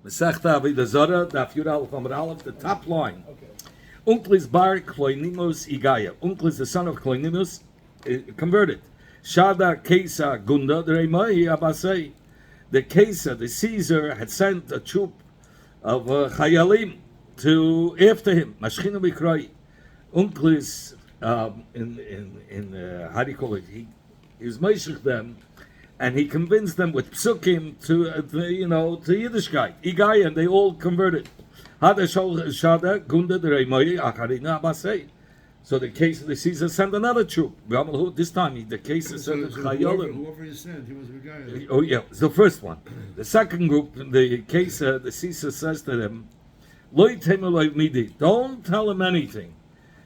Masechta Avoda Zara, Daf Yud Aleph Amud Aleph, the top line. Uncle is bar Kloinimus Igaya. Uncle is the son of Kloinimus, converted. Shada Kesa Gunda Dremai Abasei. The Kesa, the Caesar, had sent a troop of Chayalim to after him. Mashchinu Bikrai. Uncle is how do you call it? He was meishich them, and he convinced them with psukim to Yiddishkeit. Igaya, and they all converted. So the case of the Caesar sent another troop. This time the case is sent Chayalim. Whoever he sent, he was Begayah. Oh yeah, it's the first one. The second group, the case, the Caesar says to them, don't tell him anything.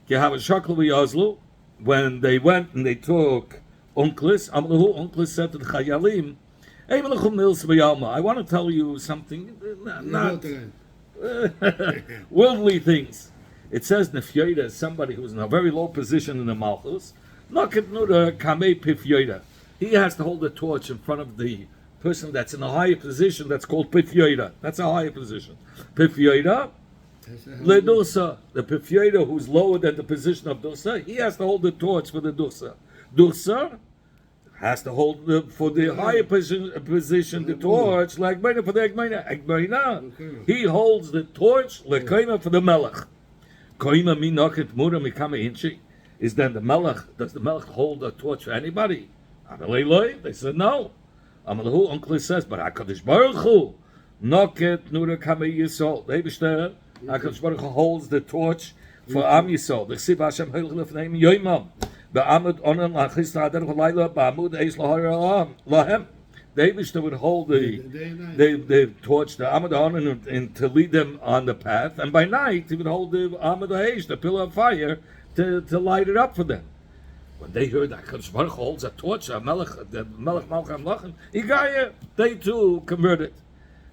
You have a shakal v'yazlu. When they went and they took Unclis, Unclis said to the Chayalim, I want to tell you something, not worldly things. It says Nefyoida is somebody who's in a very low position in the Malchus. He has to hold the torch in front of the person that's in a higher position. That's called Pifyoida. That's a higher position. Pifyoida, Ledusa, the Pifyoida who's lower than the position of Dusa, he has to hold the torch for the Dusa. Dusa has to hold for the higher position the torch, like for the Egmeina. He holds the torch, Lekaima for the Melech. Koima minoket mura mikama inchi. Is then the Melech, does the Melech hold a torch for anybody? They said no. Amalahu Uncle says, but HaKadosh Baruch Hu, noket nura kama Yisrael. Eibishter, HaKadosh Baruch Hu holds the torch for Am Yisrael. The Siv Hashem Hilch Lefneim Yoimam. Ba'amud onan lachis ta'adar v'layla ba'amud eis lahar lahem. The Eibishter would hold the torch, the Amud Onan, to lead them on the path, and by night he would hold the Amud Haish, the pillar of fire, to light it up for them. When they heard that HaKadosh Baruch Hu holds a torch, the Melech Malcham Lachem, Igaya, they too converted.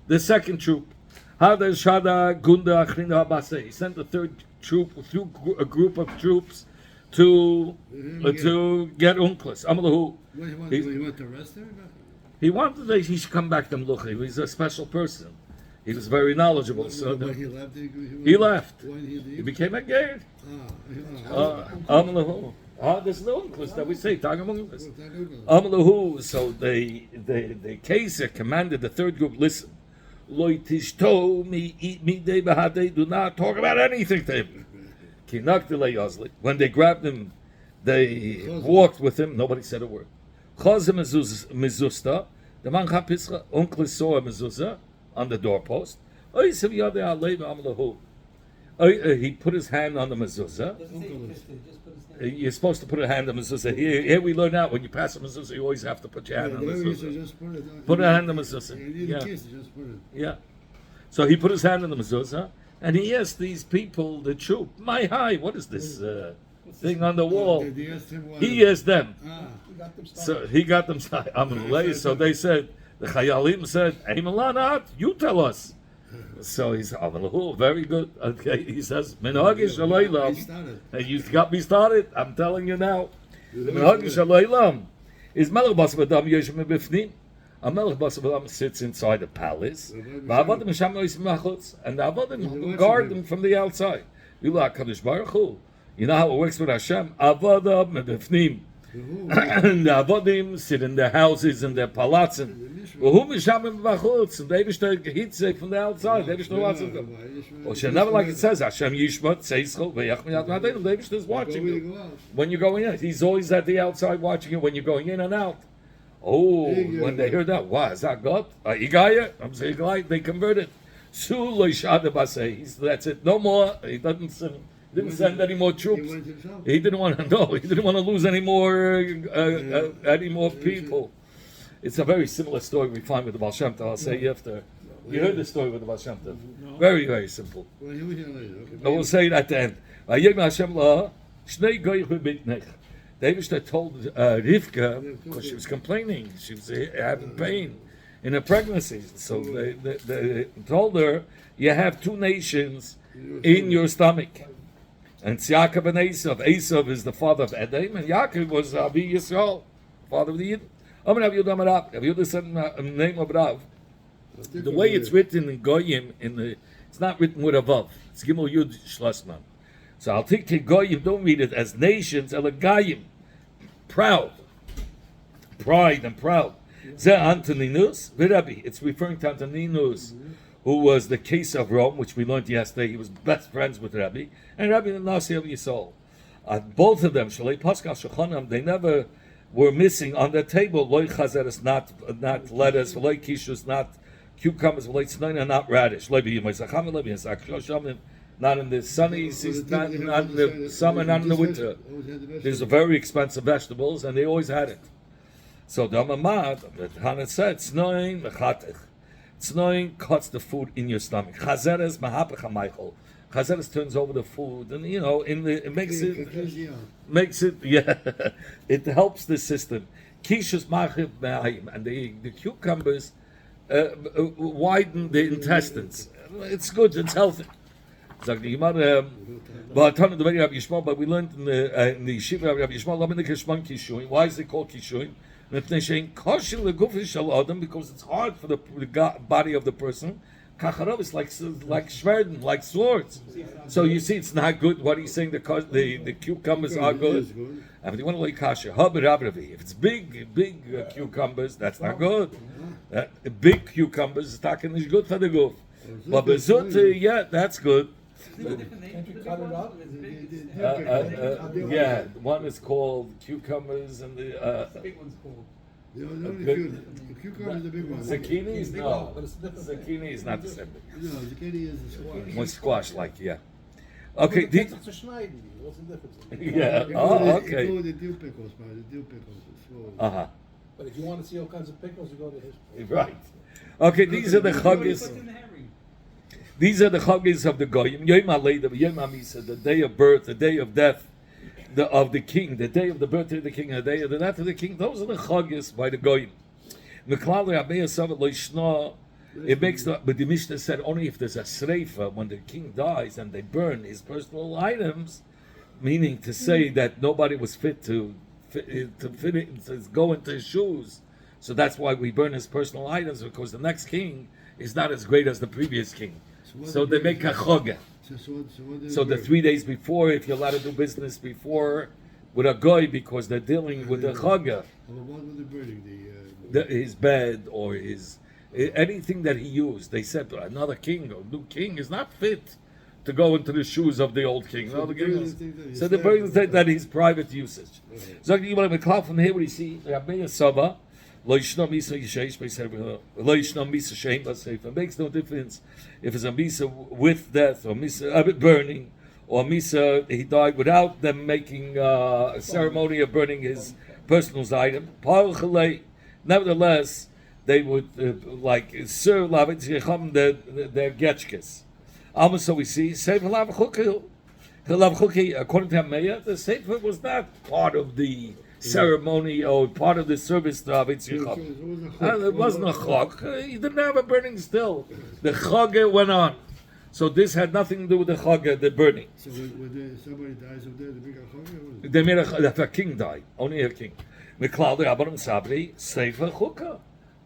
The second troop, Hada Shada Gunda Achrina Abase, he sent the third troop, through a group of troops to get Unclis. Amalahu. He went to arrest him? He wanted that he should come back to Mlucha. He was a special person. He was very knowledgeable. So he left. He left. When He became a gay. There's no Unclis that we say. Amalahu. So the Kaiser commanded the third group, listen, Loitishto me eat me day bahade, do not talk about anything to him. When they grabbed him, they walked with him, nobody said a word. Chazim mezusta, the man chapischa, Uncle saw a mezuzah on the doorpost. He put his hand on the mezuzah. You're supposed to put a hand on the mezuzah. Here we learn out, when you pass a mezuzah, you always have to put your hand on the mezuzah. Put a hand on the mezuzah. Yeah. So he put his hand on the mezuzah, and he asked these people, the troop, my hi, what is this thing on the wall? He asked them. So he got them started. So they said, the Chayalim said, hey Malanat, you tell us. So he said, very good. Okay, he says, Minhagish Alaylam. And you got me started, I'm telling you now. Minhagish Alaylam is Melech Bas Vadam Yeshem Bifnim. A Melech Bas Vadam sits inside the palace. And the Avodim guard them from the outside. You know how it works with Hashem? Avoda Bifnim. And the Avodim sit in their houses and their palatzim. And they hitze from the outside. Never like it says, Hashem Yishmat, Seischel, Veyachmiyat is watching you. When you're going in, he's always at the outside watching you when you're going in and out. When they heard that, wow, is that God? Igaya? I'm saying, they converted. That's it. No more. He didn't send any more troops. He didn't want to lose any more people. It's a very similar story we find with the Baal Shem Tov. I'll say after. You heard the story with the Baal Shem Tov. Very, very simple. We'll say it at the end. David told Rivka, because she was complaining, she was having pain in her pregnancy. So they told her, you have two nations in your stomach. And it's Yaakov and Esav. Esav is the father of Edom, and Yaakov was Abi Yisrael, father of the Yidden. Have you said the name of Rav? The way it's written in Goyim, it's not written with a vav. It's Gimel Yud Schlossman. So I'll take Goyim, don't read it as nations, Elagayim, proud, pride and proud. Ze Antoninus, Virabi. It's referring to Antoninus, who was the case of Rome, which we learned yesterday. He was best friends with Rabbi, and Rabbi Nasi of Yisrael. Both of them, Shalei Pascal Shechanam, they never were missing on the table. Loi Chazeres, not lettuce, Loi Kishus, not cucumbers, Loi Tznoina, not radish. Loi B'Yimai Loi B'Yisach not in the sunny season, not in the summer, not in the winter. These are very expensive vegetables, and they always had it. So the Amamad, Hannah said, Tznoin Mechatech. Tznoin cuts the food in your stomach. Chazeres Mahapech HaMeichel. Chazeres turns over the food, and it makes it, yeah, it helps the system. Kishus Machiv Me'ayim, and the cucumbers widen the intestines. It's good, it's healthy. But we learned in the Yeshiva Rabbi Yishmael, why is it called Kishuin? Because it's hard for the body of the person. Kacharov is like shverden, like swords. So you see, it's not good. What are you saying? The cucumbers are good. And if you want to like kasha, if it's big cucumbers, that's not good. Big cucumbers is not good for the goof. But bezut, yeah, that's good. Can't you cut it up? Yeah, one is called cucumbers, and the big one's called. The cucumber is the big one. Zucchini? No, zucchini is not the same thing. No, zucchini is the squash. One squash, like, yeah. Okay, It's a schneiden. What's the difference? yeah. Oh, okay. The dill pickles, man. The dill pickles. But if you want to see all kinds of pickles, you go to his. Right. Okay, these are the chaggis. These are the chaggis of the goyim. Yom HaLeida, Yom HaMisa, the day of birth, the day of death of the king, the day of the birthday of the king, the day of the death of the king. Those are the chaggis by the goyim. It makes but the Mishnah said only if there's a sreifa, when the king dies and they burn his personal items, meaning to say that nobody was fit to go into his shoes. So that's why we burn his personal items, because the next king is not as great as the previous king. So they make a chogah. So the 3 days before, if you're allowed to do business before with a goy, because they're dealing with the chogah, What were they burning? his bed or his anything that he used. They said another king or new king is not fit to go into the shoes of the old king. So the burning think that his private usage. So you want to cloud from here. What do you see? It makes no difference if it's a misa with death or misa burning, or misa he died without them making a ceremony of burning his personal item. Nevertheless, they would serve their getchkes. So we see according to Hameya, the sefer was not part of the ceremony or part of the service to Avitz Yicham. It wasn't a chok. He didn't have a burning still. The chogah went on. So this had nothing to do with the chogah, the burning. So when somebody dies up there, the big chogah? They made a king died, only a king. Miklal the Rabbanim Sabri, sefer chukah.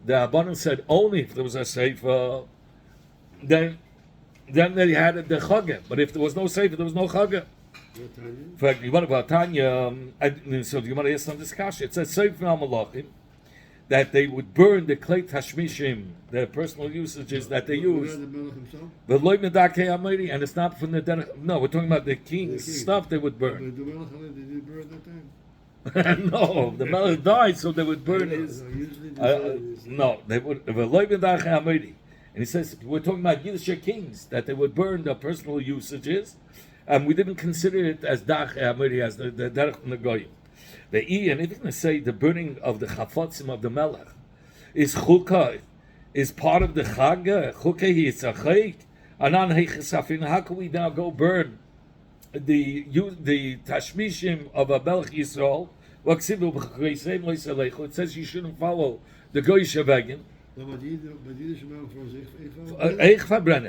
The Rabbanim said only if there was a sefer, then they had the chogah. But if there was no sefer, there was no chogah. In fact, you want about Tanya, so you want to ask some discussion. It says Sefer Malachim that they would burn the klei tashmishim, the personal usages that they use. The loy medakei amiri, and it's not from the no. We're talking about the king's stuff they would burn. But the Melech didn't burn that time. No, the Melech died, so they would burn his. No, they would. The loy medakei amiri, and he says we're talking about Yiddish kings that they would burn their personal usages. And we didn't consider it as Dach Amiri, as the Derech from the Goyim. The and if you're going to say the burning of the Chafotzim of the Melech is Chukah, is part of the Chagah, Chukah is a Chayk, Anan Heichesafin, how can we now go burn the Tashmishim of a Melech Yisrael? It says you shouldn't follow the Goyish Avagin.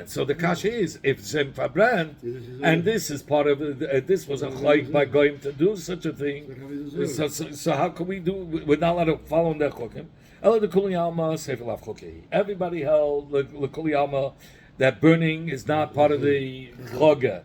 So the kasha is if it's verbrannt, and this is part of this was a chayk by going to do such a thing. So how can we do? We're not allowed to follow the chokim. Ela the Kuli Alma Sefer Lav Choki. Everybody held the Kuli Alma that burning is not part of the Choga.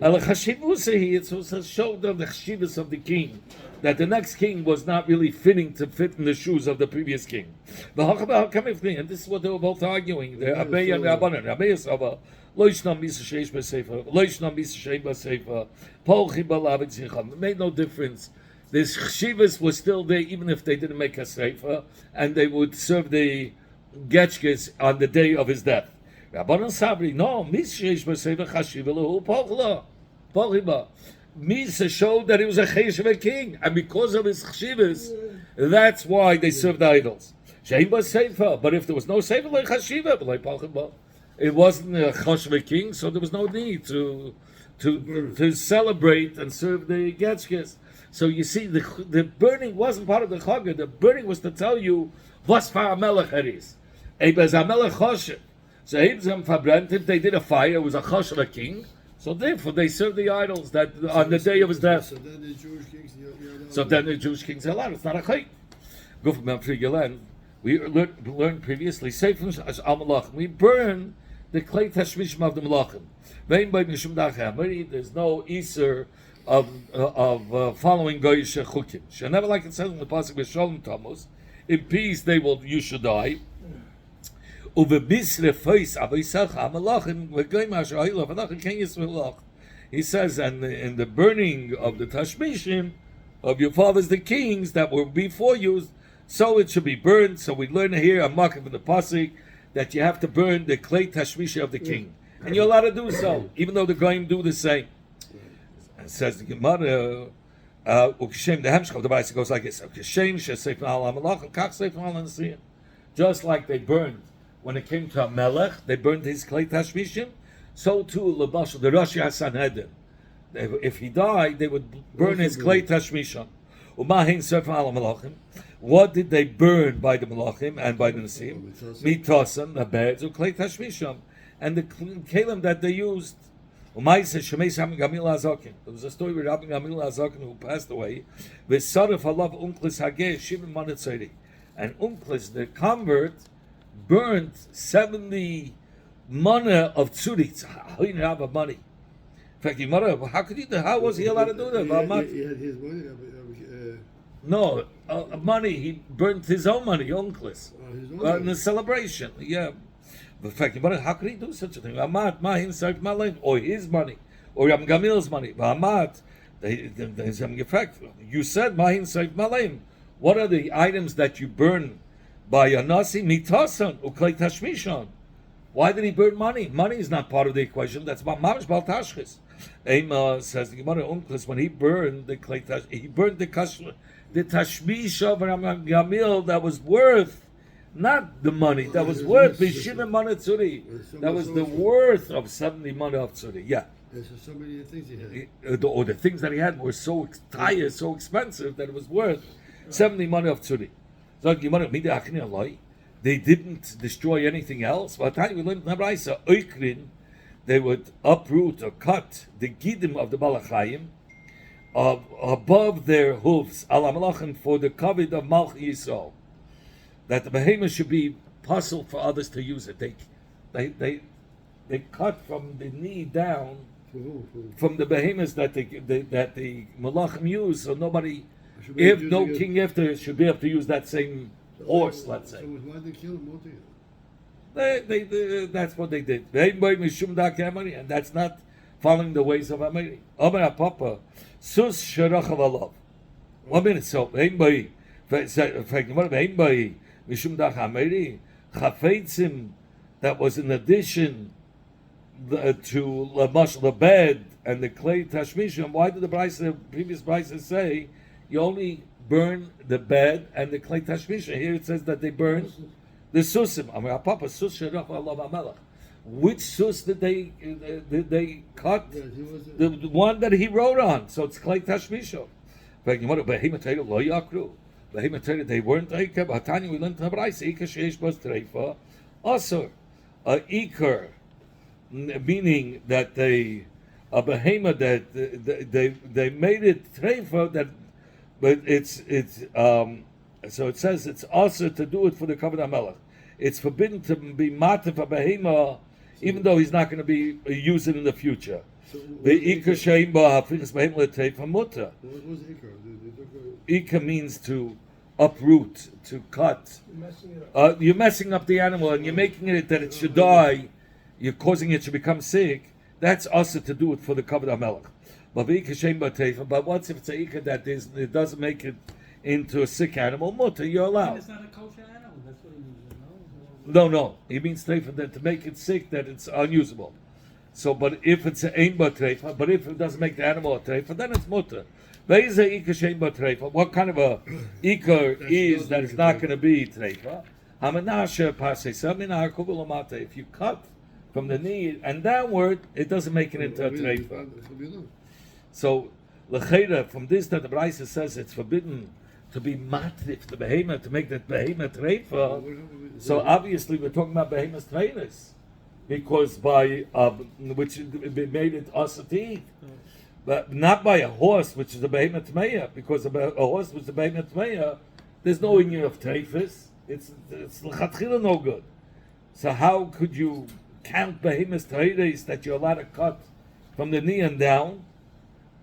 Ela Chashivusehi, it's also showed of the Chashivus of the king, that the next king was not really fitting to fit in the shoes of the previous king. And this is what they were both arguing. The Abeya and the Abanan. Abeya Sava, Loishnam Misa Sheish Basefa, Loishnam Misa Sheish Basefa, Polchi Balavid Zicham. It made no difference. This Chashivus was still there even if they didn't make a Sefer, and they would serve the Getchkes on the day of his death. Rabbanan Sabri, no, Misa Sheish Basefa Chashiva Lahu Polchla, Polchiba. Misa showed that he was a Cheshiva king, and because of his Chashivas, that's why they served the idols. Shein was Sefer, but if there was no Sefer, like Chashiva, like Polchiba, it wasn't a Cheshiva king, so there was no need to celebrate and serve the Getchkes. So you see, the burning wasn't part of the Chagah. The burning was to tell you what's for Amelech it is. Ebez Amelech Choshev. So Ebezem Fabrent, if they did a fire, it was a Choshev a king. So therefore, they served the idols that on the day of his death. So then the Jewish kings, are allowed. It's not a chayk. Go from Memphis. We learned previously. Say from Al Malachim, we burn the clay tashmishim of the Malachim. There's no Easter of following Goyish Chukim. Never like it says in the pasuk with Shalom Tammuz, in peace you should die. He says, and in the burning of the Tashmishim of your fathers, the kings that were before you, so it should be burned. So we learn here a mark from the pasuk that you have to burn the clay Tashmishim of the king, and you're allowed to do so, even though the Goyim do the same. And says the Gemara, Ukeshem the Hemshchav, the Bible goes like this: Ukeshem sheseif na'al hamalachim, kach seif na'al hanasiyin. Just like they burned when it came to a Melech, they burned his clay tashmishim. So too, Lebashal, the Rosh HaSanhedrin, if he died, they would burn his clay tashmishim. Umahin seif na'al hamalachim. What did they burn by the Malachim and by the Nasim? Mitosan, the beds, or clay tashmishim, and the kalim that they used. There was a story with Rabbi Gamil Azakin who passed away. And Unklis, the convert, burned 70 mana of tzuri. How did he have money? In fact, how could he? How was he allowed to do that? He had his money. No, money. He burnt his own money, Unklis, in the celebration. Yeah. In fact, how could he do such a thing? Or his money, or Ram Gamil's money. You said what are the items that you burn by a nasi? Mitasan uklei tashmishon. Why did he burn money? Money is not part of the equation. That's mamash bal tashchis. Ema says the Gemara Unklis, when he burned the clay he burned the tashmish of Ram Gamil that was worth. Not the money that was worth b'shivim mana tzuri. That was the worth of 70 mana of tzuri. Yeah. There's so many things he had. Or the things that he had were so tired, so expensive that it was worth 70 mana of tzuri. So they didn't destroy anything else. By the time we learned Nabraisa, Oikrin, they would uproot or cut the gidim of the Balachayim above their hooves, ala malachim, for the covet of Malch Yisrael. That the behemoth should be possible for others to use it. They cut from the knee down from the behemoths that the malachim use, so nobody, if no king after should be able to use that same horse. Let's say. So why they kill him? That's what they did. And that's not following the ways of Ameri. Omer Papa, sus sherachav alav. 1 minute. So Mishum Dach Ameri, Chafetzim, that was in addition to the bed and the clay tashmishim. Why did the previous Brisa say you only burn the bed and the clay tashmishim? Here it says that they burn the susim. Amar Papa sus sherach alav amelach. Which sus did they cut? The one that he wrote on. So it's clay tashmishim. They weren't Eikar, but Tanya we learned in the Braisa, Eikar Sheish Bas Treifa, also Eikar, meaning that a behemoth that they made it Treifa, that, but it's So it says it's also to do it for the Kavod HaMelech. It's forbidden to be matif a behema, even though he's not going to be use it in the future. So The Ika sheim ba hafichas behema leteifa mutter. what was Ikar? Ika means to uproot, to cut. You're messing it up. You're messing up the animal and you're making it that it should die. You're causing it to become sick. That's also to do it for the Kavod HaMelech. But the Ika sheim ba teifa. But once if it's a Ika that it doesn't make it into a sick animal, mutter, you're allowed. It's not a kosher animal. That's what he means. No. He means treifa that to make it sick, that it's unusable. So, but if it's an ein ba treifa, but if it doesn't make the animal a treifa, then it's mutter. What kind of a ikar is that it's not going to be treifa? If you cut from the knee and downward, it doesn't make it into a treifa. So, l'cheira, from this that the Brisa says it's forbidden to be matrif, the behemoth, to make that behemoth treifa. So obviously we're talking about behemoth trainers, because by which made it us to eat, but not by a horse, which is a behemoth tmeya, because a horse which is a behemoth tmeya, there's no union of treifus. It's l'chatchila no good. So how could you count behemoth trainers that you're allowed to cut from the knee and down?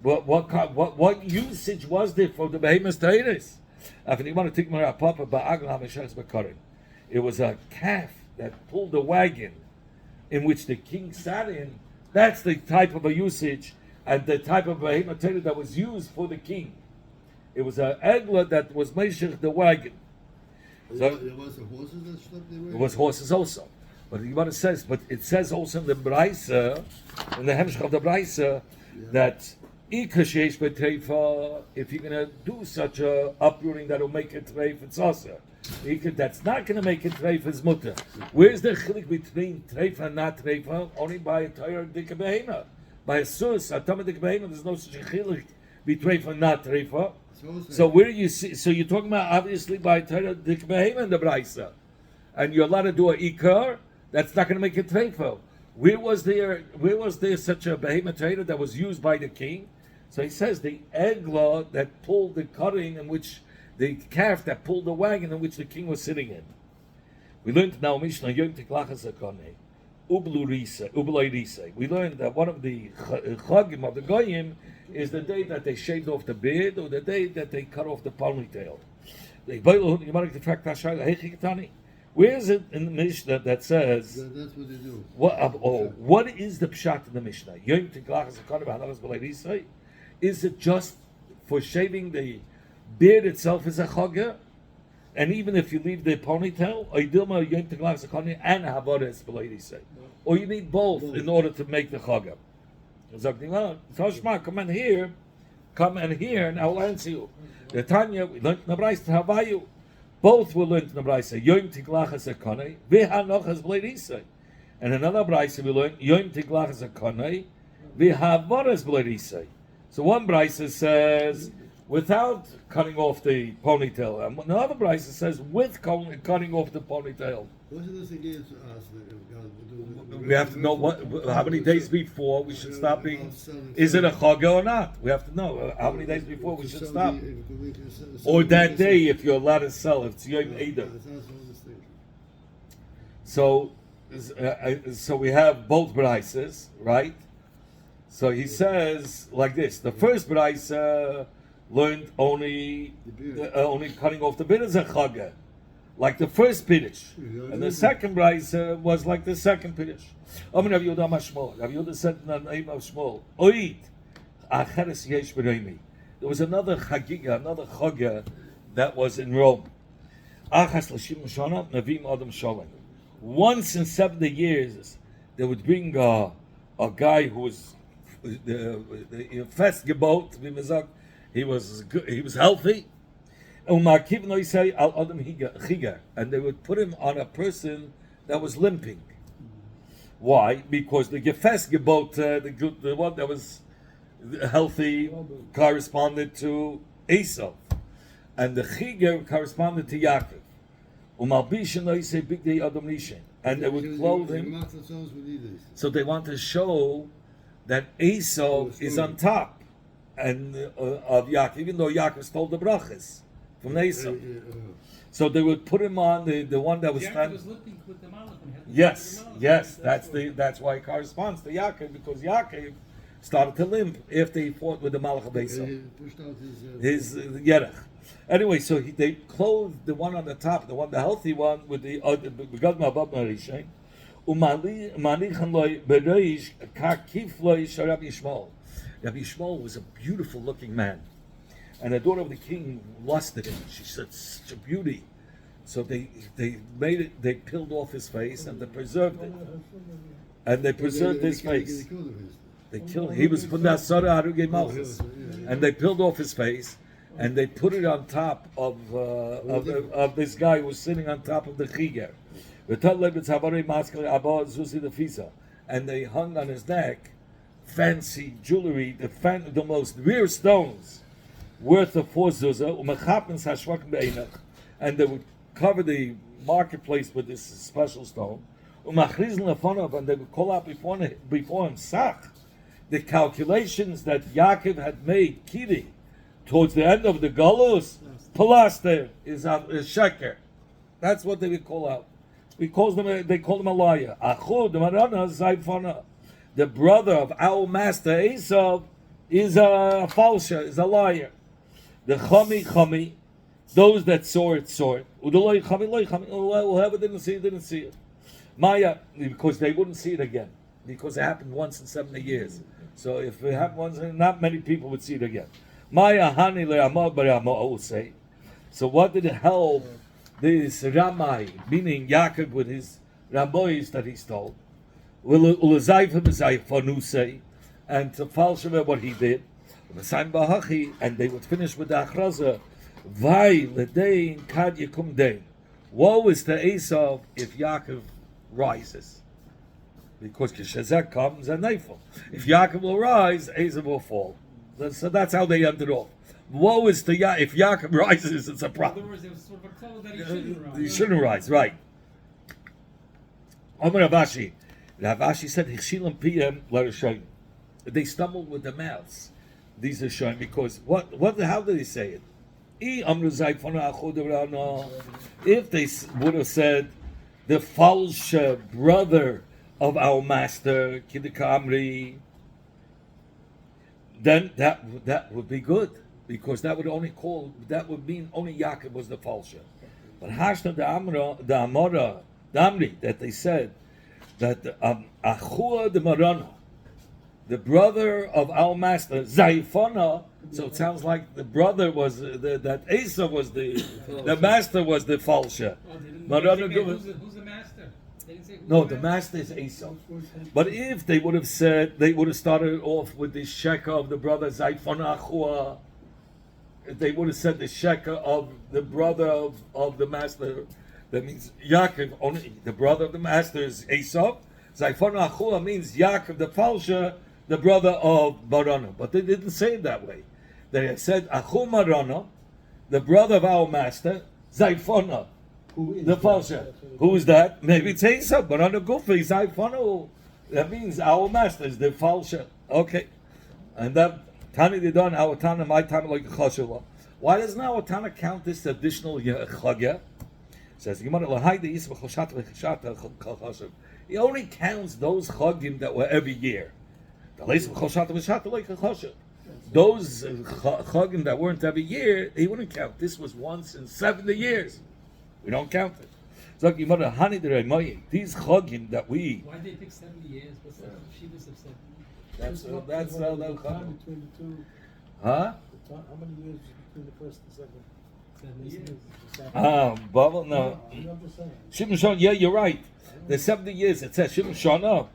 What usage was there for the behemoth trainers? If you want to take my papa, it was a calf that pulled a wagon in which the king sat in. That's the type of a usage and the type of behemoth trainer that was used for the king. It was an egla that was meishich the wagon. So There was the horses that slept there. it was horses also. But it says also in the Braisa, in the Hemshech of the Braisa, that if you're going to do such a uprooting that will make it treif, it's also. That's not going to make it treif is mutter. Where's the chilik between treif and not treif? Only by a Torah dika behema. By a sus, a tamid dika behema, there's no such a chilik between treif and not treif. So where you see, so you're talking about obviously by Torah dika behema in the Braisa, and you're allowed to do a ikar. That's not going to make it treif. Where was there such a behemoth trader that was used by the king? So he says the egla that pulled the cutting in which the calf that pulled the wagon in which the king was sitting in. We learned now Mishnah Yom Tiklachas Hakone Ublu Risa. We learned that one of the chagim of the goyim is the day that they shaved off the beard or the day that they cut off the ponytail. Where is it in the Mishnah that says? That's what they do. What is the pshat in the Mishnah? Yom Tiklachas Hakone B'Halakas B'Lei Risa. Is it just for shaving the beard itself is a chagah? And even if you leave the ponytail, and Avoda, or you need both in order to make the chagah. Come and here, and I will answer you. The Tanya, we learned in the Braisa, Havayu. Both were learned in the Braisa. Yom Tiklachas Hakone, v'hanochas b'leirisa. And another Braisa we learned, Yom Tiklachas Hakone, v'havodas b'leirisa. So one Braisa says, without cutting off the ponytail. And another Braisa says, with cutting off the ponytail. Wasn't this against us? We have to know how many days before we should stop being. Is it a chagah or not? We have to know how many days before we should stop. Or that day, if you're allowed to sell, if it's Yom Eidah. So we have both Braisas, right? So he says like this: the first Braisa learned only cutting off the beard as a chagah, like the first piddush, and the second Braisa was like the second piddush. Rav Yehuda said in the name of Shmuel, Oid, acheres yesh b'reimi. There was another chagah that was in Rome. Achas l'shim shana navim adam shalom. Once in 70 years, they would bring a guy who was the fest gebot. He was healthy. And they would put him on a person that was limping. Why? Because the gefes gebot, the one that was healthy, corresponded to Esau, and the chiger corresponded to Yaakov. And they would clothe him. So they want to show that Esau is on top and of Yaakov, even though Yaakov stole the brachas from Esau. So they would put him on the one that was Yaakov standing. was looking with the Malach when he had to Yes, fight with the Malach. yes, what- that's why it corresponds to Yaakov, because Yaakov started to limp after he fought with the Malach of Esau. He pushed out his Yerech. Anyway, so they clothed the one on the top, the healthy one, with the begad ma'abab marishain. Umanichan loy bereish kakif loy sharab Yishmael. Rabbi Yishmael was a beautiful looking man, and the daughter of the king lusted him. She said, "Such a beauty." So they made it. They peeled off his face and they preserved it, and they preserved his face. They killed him. He was from that zara Haruge Malchus, and they peeled off his face, and they put it on top of this guy who was sitting on top of the chiger. And they hung on his neck fancy jewelry, the most rare stones, worth of 4 zuzah, and they would cover the marketplace with this special stone, and they would call out before him, Sach, the calculations that Yaakov had made, Kiri, towards the end of the Galus, Palaster is Sheker. That's what they would call out. They called him a liar. Achud, Marana, Zaifana. The brother of our master Esau is a falsher, is a liar. The Chami, those that saw it. Udoloi Chami, Loi Chami, whoever didn't see it. Maya, because they wouldn't see it again. Because it happened once in 70 years. So if it happened once, not many people would see it again. Maya Hani Le'amah B'Ramah, I will say. So what did it help this Ramai, meaning Yaakov with his Ramois that he stole, and to falsify what he did, and they would finish with the achraza, Vai ledein kad yikum dein. Woe is to Esau if Yaakov rises. Because Kishazek comes and Neifel. If Yaakov will rise, Esau will fall. So that's how they ended off. Woe is to Yaakov. If Yaakov rises, it's a In problem. other words, it was sort of a clothes that he shouldn't rise. He shouldn't rise, right. Omer Ravashi. Ravashi said, Hikshilam PM Larashayim. They stumbled with their mouths. These are showing because how did they say it? If they would have said the false brother of our master, Kidikamri, then that would be good. Because that would mean only Yaakov was the falsher. But Hashna the Amora, the Amri, that they said that Achua the Marana, the brother of our master, Zaifana, so it sounds like the brother was that Esau was the master was the falsher. Oh, they didn't Marana say, who's the master? They didn't say who's No, the master is Esau. But if they would have said, they would have started off with the sheker of the brother Zaifana Achua. If they would have said the sheker of the brother of the master, that means Yaakov, only the brother of the master is Esau. Zaifana Achua means Yaakov the falsher, the brother of Barana. But they didn't say it that way. They said Achu Marana, the brother of our master, Zaifana, the falsher. Who is that? Maybe it's Esau, Barana Gufi, Zaifana. That means our master is the falsher. Okay. And that Tani Didan, our Tana, my Tana like Chashula. Why doesn't our Tana count this additional Chagya? Says he only counts those Chagim that were every year. Those Chagim that weren't every year, he wouldn't count. This was once in 70 years. We don't count it. So these Chagim that we. Why did they pick 70 years? What's the Shivas of 70? That's time between the two. Huh? How many years between the first and second? 7 years. Bubble, no. I'm just saying. Shimon Shon, yeah, you're right. The 70 years, it says Shimon Shon, no.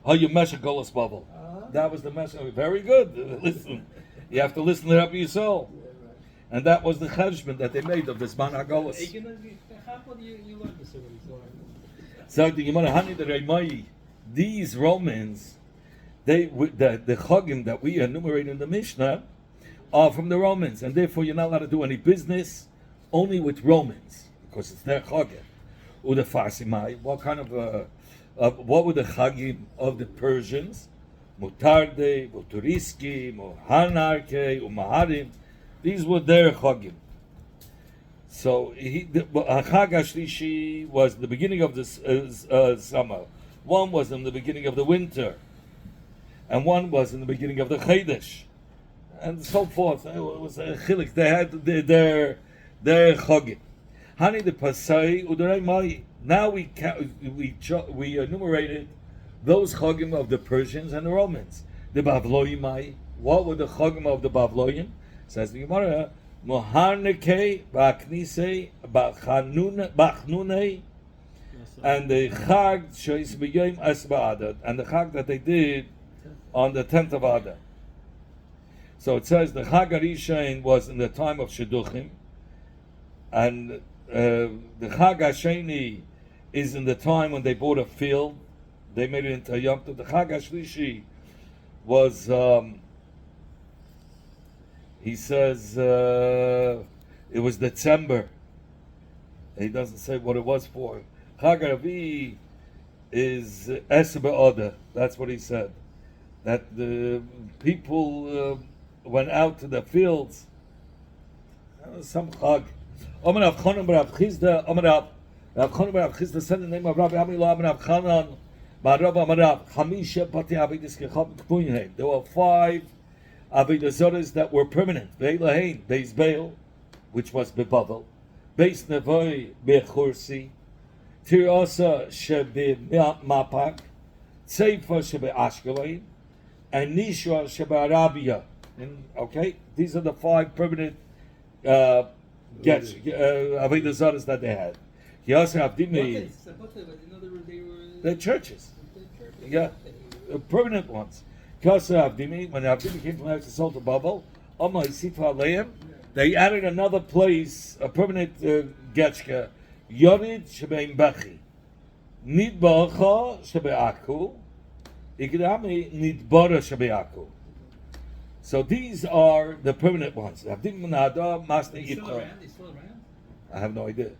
How you measure Golas Bubble. That was the measure. Very good. Listen. You have to listen to Rabbi Yisrael. And that was the cheshbon that they made of this Man HaGolas. You learned this already. So the Gemara Hani the Reimai, these Romans, the Chagim that we enumerate in the Mishnah are from the Romans, and therefore you're not allowed to do any business only with Romans because it's their Chagim. Or the Farsimai, what kind of what were the Chagim of the Persians? Mutarde, Muturiski, Muhanarke, Umaharim. These were their Chagim. So Chag HaShlishi was the beginning of the summer. One was in the beginning of the winter, and one was in the beginning of the Chodesh, and so forth. It was a chilik. They had their chagim. Hani the pasai uderei mai. Now we enumerated those chagim of the Persians and the Romans. The Bavloim mai. What were the chagim of the Bavloim? Says the Gemara. Moharneke ba'knisei ba'chnunei, and the chag sheis b'yom es ba'adad, and the chag that they did on the 10th of Adar. So it says the Chag HaRishon was in the time of Shidduchim, and the Chag HaSheni is in the time when they bought a field. They made it into a Yom Tov. The Chag HaShlishi was, he says, it was December. He doesn't say what it was for. Chag HaRavi is Es B'Oda. That's what he said. That the people went out to the fields. Some chag. Omer Rav Chanan bar Rav Chizda. Omer Rav Chanan bar Rav Chizda said the name of Rabbi Amillah Omer Rav Chanan bar Rav Omer Rav Chamisha Pati Avidas Kechab K'Punyehem. There were 5 Avidas that were permanent. Ve'elahein Beis Baal, which was Bebavel, Beis Nevoi Bechursi, Tirasa Shebe Mapak, Tzeifa Shebe Ashkelon, and Nishra Sheba Arabia. Okay, these are the 5 permanent Avodah Zaras that they had. He also had Dimi. They're churches. Yeah, permanent ones. He also had Dimi. When Avdimi came from Eretz Yisrael to Babel, they added another place, a permanent Getchka, Yorid Shebein Bechi, Nidbacha Shebe'aku, Ikidami Nidbara Shebe'aku. So these are the permanent ones. They still around? I have no idea.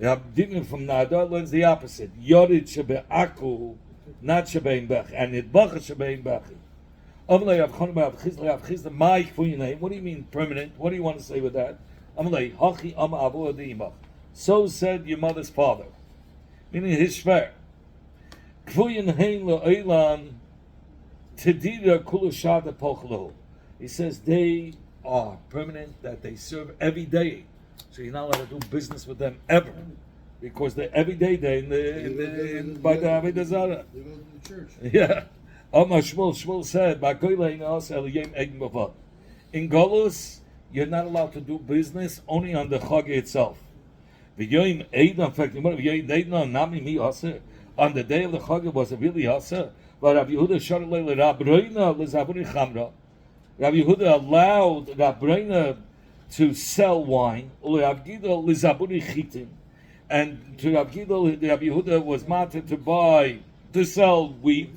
Abdimim from Nada learns the opposite. Yorid Shebe'aku, not Shebein Bech, and Nidbacha Shebein Bechi. Amalei Avchon Bar Avchizda, my name. What do you mean permanent? What do you want to say with that? Amalei Hachi Am Avoda Imach. So said your mother's father, meaning his shver. Kfuyin Hein LeElan Tedira Kulushada Pochlo. He says they are permanent, that they serve every day. So you're not allowed to do business with them ever, because they're every day by the Avodah Zarah. They go to the church. Yeah. Shmuel said, in Golus, you're not allowed to do business only on the Chag itself. In fact, on the day of the Chag, it was really Hasa. But Rabbi Yehuda allowed Rabbeinu to sell wine, and to Rabbi Yehuda was mated to sell wheat.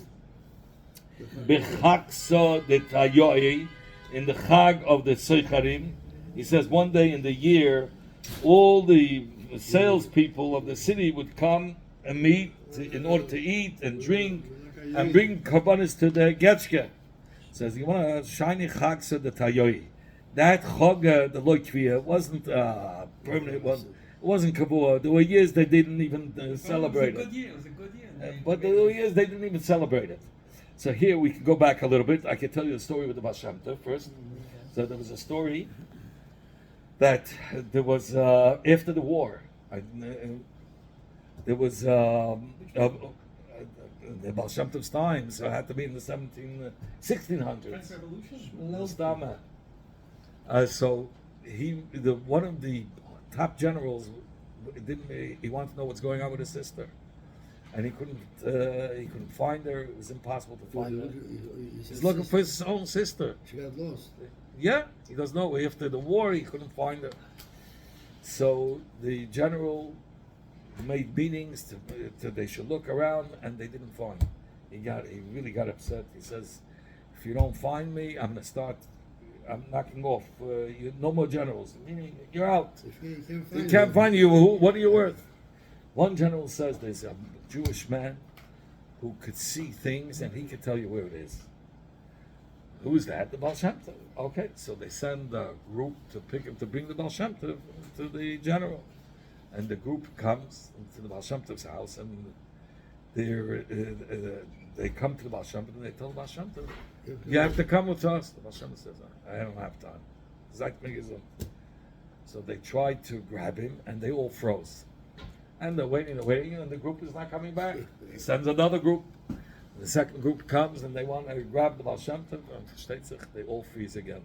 B'chaksa de Tayoy, in the Chag of the Seicharim. He says one day in the year, all the salespeople of the city would come and meet in order to eat and drink and bring korbanos to the Getchke. Says you want a shiny Chaksa de Tayoy. That Chag, the Loikvia, wasn't permanent. It wasn't Kavua. There were years they didn't even celebrate it. It was a good year. But there were years they didn't even celebrate it. So here we can go back a little bit. I can tell you the story with the Baal Shem Tov first. So there was a story that there was after the war. There was the Baal Shem Tov's time, so it had to be in the 1600s. French Revolution? So one of the top generals he wanted to know what's going on with his sister. And he couldn't find her. It was impossible to find her. He's looking for his own sister. She got lost. Yeah, he doesn't know. After the war, he couldn't find her. So the general made meetings to they should look around, and they didn't find her. He really got upset. He says, "If you don't find me, I'm knocking off. No more generals. Meaning you're out. You can't find you. What are you worth?" One general says there's a Jewish man who could see things and he could tell you where it is. Who's that? The Baal Shem Tov. Okay, so they send a group to bring the Baal Shem Tov to the general, and the group comes to the Baal Shem Tov's house, and they come to the Baal Shem Tov and they tell the Baal Shem Tov, "You have to come with us." The Baal Shem Tov says, "I don't have time." So they tried to grab him, and they all froze. And they're waiting, and the group is not coming back. He sends another group. The second group comes, and they want to grab the Baal Shem Tov, and they all freeze again.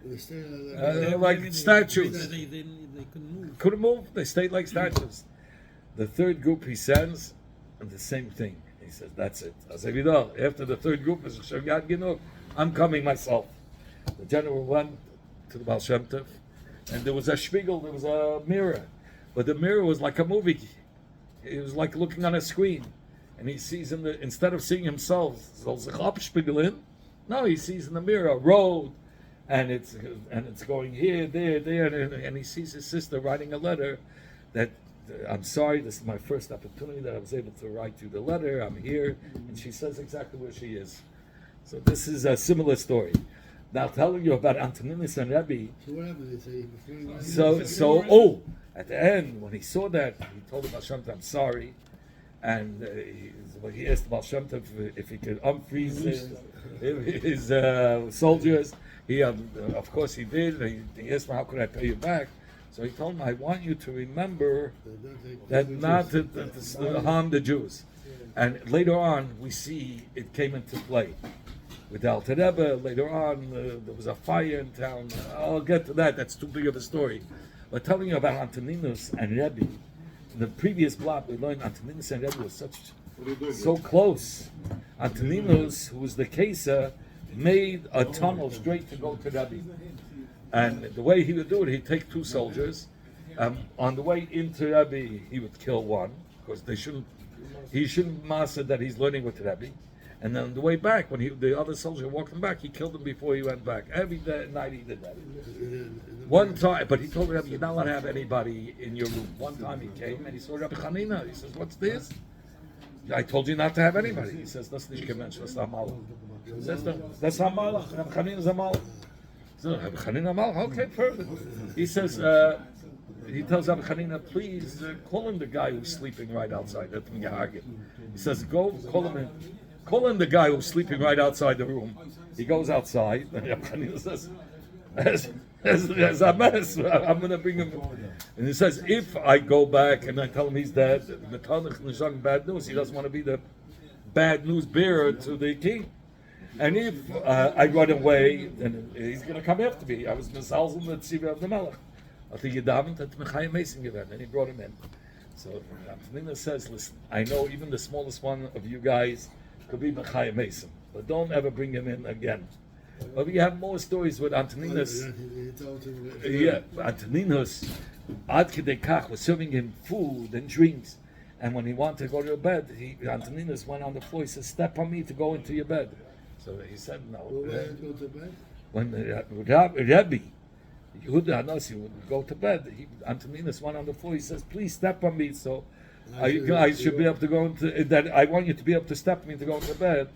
Like statues. They couldn't move. Couldn't move. They stayed like statues. The third group he sends, and the same thing. He says, "That's it." After the third group is Shagat Ginuk, I'm coming myself. The general went to the Baal Shem Tov, and there was a spiegel, there was a mirror, but the mirror was like a movie. It was like looking on a screen, and he sees instead of seeing himself, no, he sees in the mirror a road, and it's going here, there, and he sees his sister writing a letter that, "I'm sorry, this is my first opportunity that I was able to write you the letter. I'm here," and she says exactly where she is. So this is a similar story. Now telling you about Antoninus and Rebbe. So what happened? They So at the end when he saw that, he told the Baal Shem Tov, "I'm sorry," and he asked the Baal Shem Tov if he could unfreeze his soldiers. He of course he did. He asked him, "How could I pay you back?" So he told him, "I want you to remember that not to harm the Jews." And later on, we see it came into play. With Al Rebbe, later on, there was a fire in town. I'll get to that. That's too big of a story. But telling you about Antoninus and Rebbe, in the previous block, we learned Antoninus and Rebbe was so close. Antoninus, who was the Kesa, made a tunnel straight to go to Rebbe. And the way he would do it, he'd take two soldiers. On the way into Rebbe, he would kill one, because he shouldn't master that he's learning with Rebbe. And then on the way back, when the other soldier walked him back, he killed him before he went back. Every night he did that. One time, but he told Rebbe, "You're not allowed to have anybody in your room." One time he came and he saw Rabbi Chanina. He says, "What's this?" "I told you not to have anybody." He says, "That's nicht gemensch, that's not malach." He says, "That's not malach. Rabbi Chanina is a malach." So Rabbi Chanina malach, okay, perfect. He says, he tells Rabbi Chanina, "Please call him the guy who's sleeping right outside." He says, "Go call him in. Call in the guy who's sleeping right outside the room." He goes outside, and Rabbi says, "There's a mess. I'm going to bring him." And he says, "If I go back and I tell him he's dead, bad news. He doesn't want to be the bad news bearer to the king. And if I run away, then he's going to come after me. I was Misalzim the Tzivah of the Melech." I think Yedavant at Mechayim Mason given, and he brought him in. So Antonina says, "Listen, I know even the smallest one of you guys could be Mechayim Mason, but don't ever bring him in again." But we have more stories with Antoninus. Yeah, Antoninus, Ad Kedei Kach was serving him food and drinks, and when he wanted to go to bed, Antoninus went on the floor. He said, "Step on me to go into your bed." So he said, "No." When Rebbe Yehuda Hanasi would go to bed, Antoninus went on the floor. He says, "Please step on me, so I should be able to go into that. I want you to be able to step me to go into bed."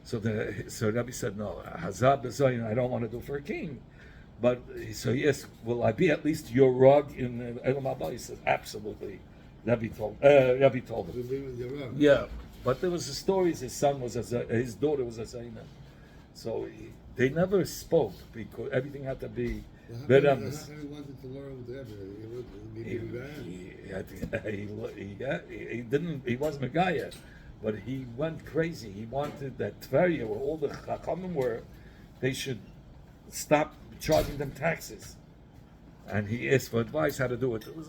So Rabbi said, "No, Hazab Bezayin, I don't want to do for a king." But so yes, will I be at least your rug in Elam Haba? He says, "Absolutely." Rabbi told him. Yeah, but there was the stories. His daughter was a Zaina. So they never spoke because everything had to be. How he wanted to learn with He didn't. He wasn't a guy yet, but he went crazy. He wanted that Tveria, where all the Chachamim were, they should stop charging them taxes, and he asked for advice how to do it. It was